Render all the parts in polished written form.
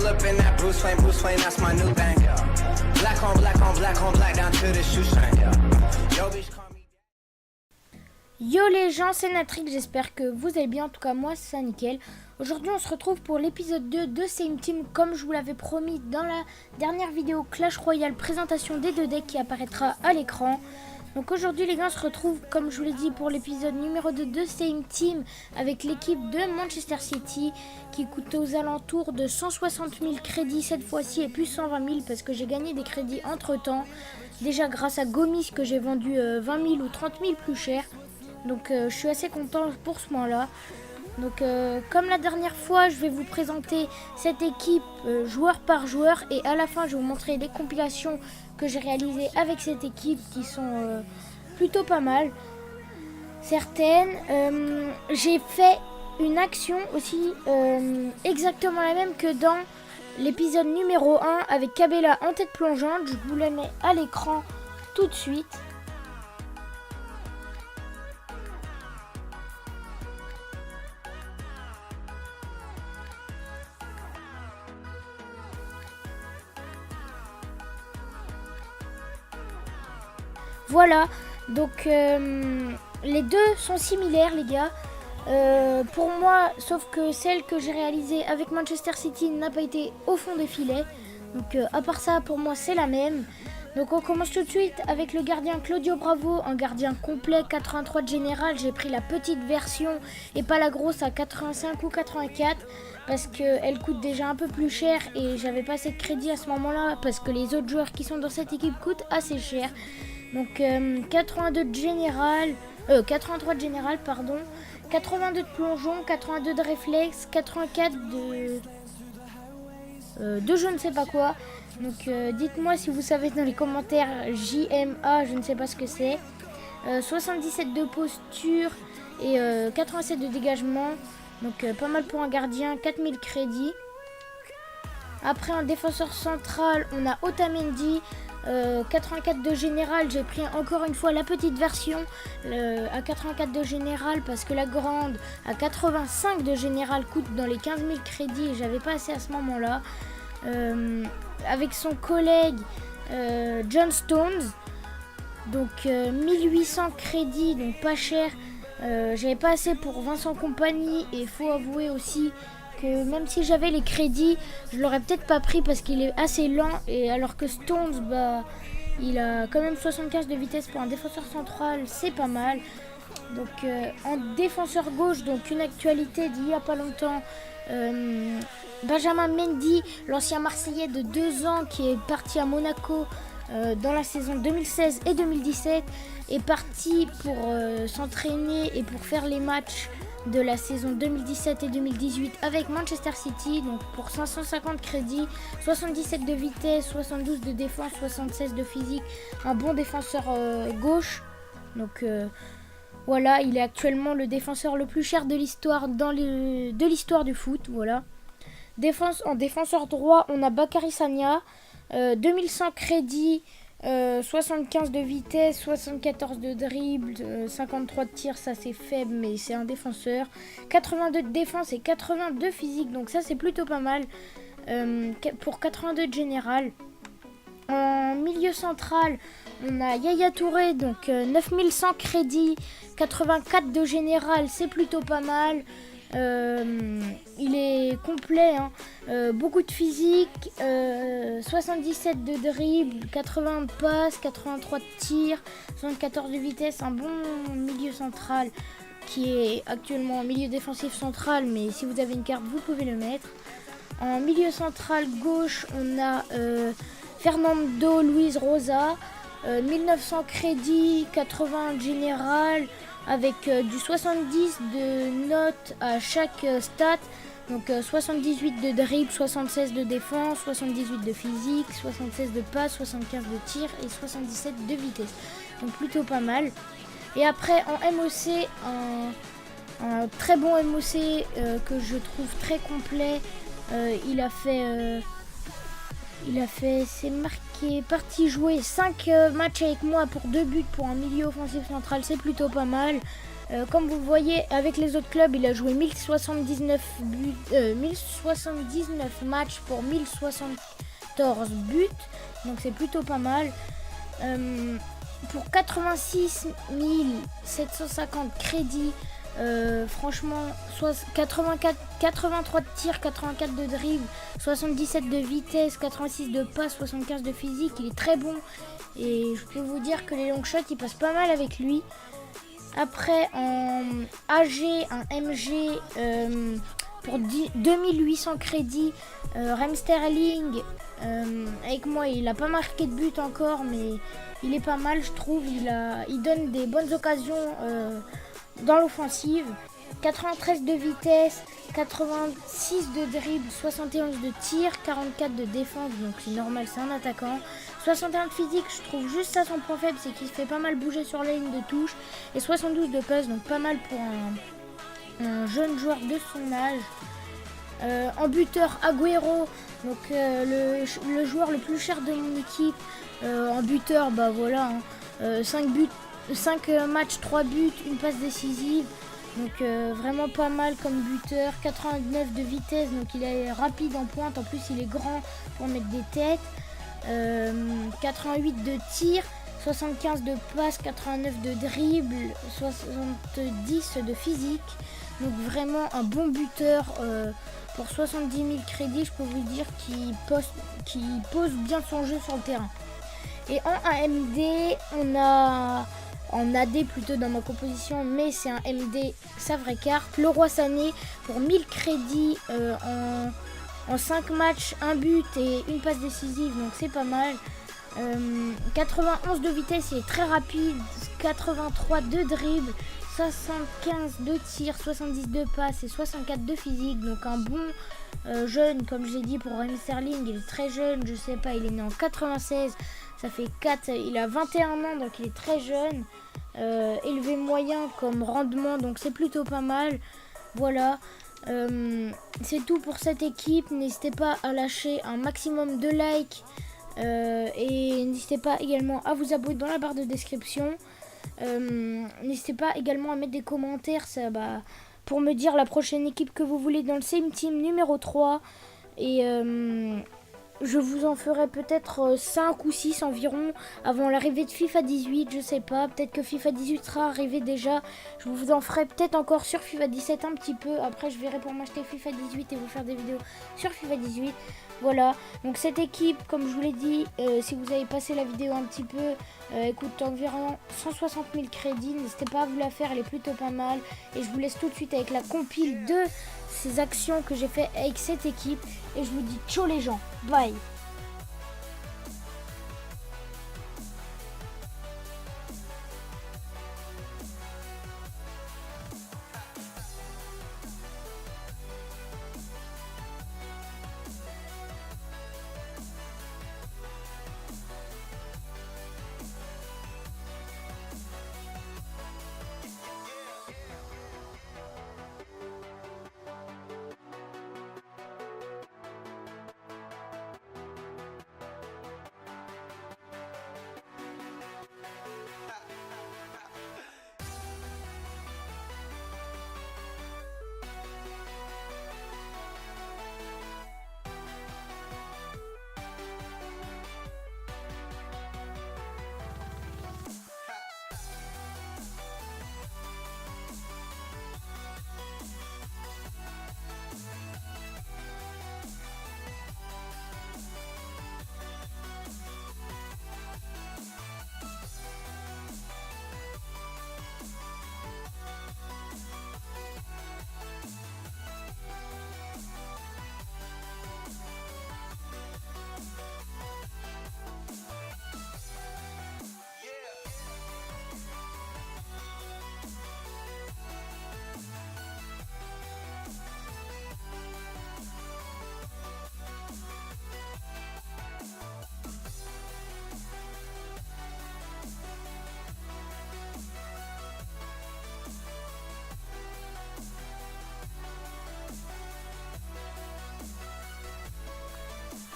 Pull up in that Bruce Wayne, that's my new thing. Black on black on black on black down to the shoestring. Yo, bitch, call me. Yo les gens, c'est Natrix, j'espère que vous allez bien, en tout cas moi c'est nickel. Aujourd'hui on se retrouve pour l'épisode 2 de Same Team, comme je vous l'avais promis dans la dernière vidéo Clash Royale, présentation des deux decks qui apparaîtra à l'écran. Donc aujourd'hui les gars, on se retrouve comme je vous l'ai dit pour l'épisode numéro 2 de Same Team avec l'équipe de Manchester City qui coûte aux alentours de 160 000 crédits cette fois-ci et plus 120 000 parce que j'ai gagné des crédits entre temps. Déjà grâce à Gomis que j'ai vendu 20 000 ou 30 000 plus cher. Donc je suis assez content pour ce moment-là. Donc comme la dernière fois, je vais vous présenter cette équipe joueur par joueur. Et à la fin, je vais vous montrer les compilations que j'ai réalisées avec cette équipe qui sont plutôt pas mal. Certaines. J'ai fait une action aussi exactement la même que dans l'épisode numéro 1 avec Cabella en tête plongeante. Je vous la mets à l'écran tout de suite. Voilà, donc les deux sont similaires les gars. Pour moi, sauf que celle que j'ai réalisée avec Manchester City n'a pas été au fond des filets. Donc à part ça, pour moi c'est la même. Donc on commence tout de suite avec le gardien Claudio Bravo, un gardien complet 83 de général. J'ai pris la petite version et pas la grosse à 85 ou 84 parce qu'elle coûte déjà un peu plus cher et j'avais pas assez de crédit à ce moment-là parce que les autres joueurs qui sont dans cette équipe coûtent assez cher. Donc 82 de général, 83 de général pardon, 82 de plongeon, 82 de réflexe, 84 de je ne sais pas quoi. Donc dites-moi si vous savez dans les commentaires. JMA, je ne sais pas ce que c'est. 77 de posture et 87 de dégagement. Donc pas mal pour un gardien, 4000 crédits. Après en défenseur central, on a Otamendi. 84 de général, j'ai pris encore une fois la petite version à 84 de général parce que la grande à 85 de général coûte dans les 15 000 crédits et j'avais pas assez à ce moment là. Avec son collègue John Stones, donc 1800 crédits, donc pas cher. J'avais pas assez pour Vincent Kompany et il faut avouer aussi que même si j'avais les crédits, je l'aurais peut-être pas pris parce qu'il est assez lent et alors que Stones, bah, il a quand même 75 de vitesse pour un défenseur central, c'est pas mal. Donc en défenseur gauche, donc une actualité d'il y a pas longtemps, Benjamin Mendy, l'ancien Marseillais de 2 ans qui est parti à Monaco dans la saison 2016 et 2017, est parti pour s'entraîner et pour faire les matchs de la saison 2017 et 2018 avec Manchester City, donc pour 550 crédits, 77 de vitesse, 72 de défense, 76 de physique, un bon défenseur gauche. Donc voilà, il est actuellement le défenseur le plus cher de l'histoire de l'histoire du foot. Voilà. En défenseur droit, on a Bakary Sagna, 2100 crédits. 75 de vitesse, 74 de dribble, 53 de tir, ça c'est faible mais c'est un défenseur. 82 de défense et 82 physique, donc ça c'est plutôt pas mal pour 82 de général. En milieu central, on a Yaya Touré, donc 9100 crédits, 84 de général, c'est plutôt pas mal. Il est complet, hein. Beaucoup de physique, 77 de dribble, 80 de passe, 83 de tir, 74 de vitesse, un bon milieu central qui est actuellement en milieu défensif central, mais si vous avez une carte vous pouvez le mettre. En milieu central gauche on a Fernando Luis Rosa, 1900 crédits, 80 de général, avec du 70 de notes à chaque stat, donc 78 de dribble, 76 de défense, 78 de physique, 76 de passe, 75 de tir et 77 de vitesse, donc plutôt pas mal. Et après en MOC, un très bon MOC que je trouve très complet, il a fait, c'est marqué partie jouée, 5 matchs avec moi pour 2 buts pour un milieu offensif central, c'est plutôt pas mal. Comme vous le voyez, avec les autres clubs, il a joué 1079 matchs pour 1074 buts. Donc c'est plutôt pas mal. Pour 86 750 crédits, franchement, 83 de tir, 84 de dribble, 77 de vitesse, 86 de passe, 75 de physique. Il est très bon et je peux vous dire que les long shots, ils passent pas mal avec lui. Après, en AG, un MG pour 2800 crédits, Raheem Sterling, avec moi, il n'a pas marqué de but encore, mais il est pas mal, je trouve. Il donne des bonnes occasions dans l'offensive. 93 de vitesse, 86 de dribble, 71 de tir, 44 de défense, donc c'est normal, c'est un attaquant. 61 de physique, je trouve juste ça son point faible, c'est qu'il se fait pas mal bouger sur la ligne de touche. Et 72 de passe, donc pas mal pour un jeune joueur de son âge. En buteur, Agüero, donc le joueur le plus cher de mon équipe. En buteur, bah voilà, 5 matchs, 3 buts, une passe décisive. Donc vraiment pas mal comme buteur. 89 de vitesse, donc il est rapide en pointe, en plus il est grand pour mettre des têtes. 88 de tir, 75 de passe, 89 de dribble, 70 de physique. Donc vraiment un bon buteur pour 70 000 crédits, je peux vous dire qu'il pose bien son jeu sur le terrain. Et en AMD, on a en AD plutôt dans ma composition, mais c'est un MD, sa vraie carte. Leroy Sané pour 1000 crédits en 5 matchs, 1 but et une passe décisive, donc c'est pas mal. 91 de vitesse, il est très rapide, 83 de dribble, 75 de tir, 70 de passe et 64 de physique, donc un bon jeune, comme j'ai dit pour Raheem Sterling. Il est très jeune, je sais pas, il est né en 96, ça fait 4, il a 21 ans, donc il est très jeune. Élevé moyen comme rendement, donc c'est plutôt pas mal. Voilà. C'est tout pour cette équipe. N'hésitez pas à lâcher un maximum de likes et n'hésitez pas également à vous abonner dans la barre de description. N'hésitez pas également à mettre des commentaires pour me dire la prochaine équipe que vous voulez dans le Same Team numéro 3. Et je vous en ferai peut-être 5 ou 6 environ avant l'arrivée de FIFA 18, je sais pas, peut-être que FIFA 18 sera arrivé déjà. Je vous en ferai peut-être encore sur FIFA 17 un petit peu, après je verrai pour m'acheter FIFA 18 et vous faire des vidéos sur FIFA 18. Voilà, donc cette équipe, comme je vous l'ai dit, si vous avez passé la vidéo un petit peu, coûte environ 160 000 crédits, n'hésitez pas à vous la faire, elle est plutôt pas mal. Et je vous laisse tout de suite avec la compile de ces actions que j'ai fait avec cette équipe. Et je vous dis ciao les gens, bye.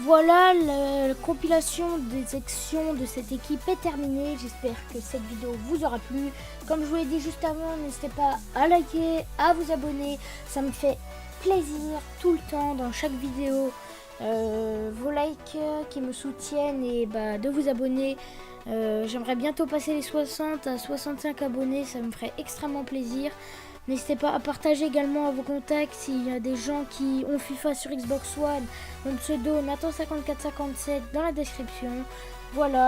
Voilà, la compilation des actions de cette équipe est terminée. J'espère que cette vidéo vous aura plu. Comme je vous l'ai dit juste avant, n'hésitez pas à liker, à vous abonner. Ça me fait plaisir tout le temps dans chaque vidéo. Vos likes qui me soutiennent et de vous abonner. J'aimerais bientôt passer les 60 à 65 abonnés, ça me ferait extrêmement plaisir. N'hésitez pas à partager également à vos contacts s'il y a des gens qui ont FIFA sur Xbox One. Mon pseudo Nathan5457 dans la description. Voilà.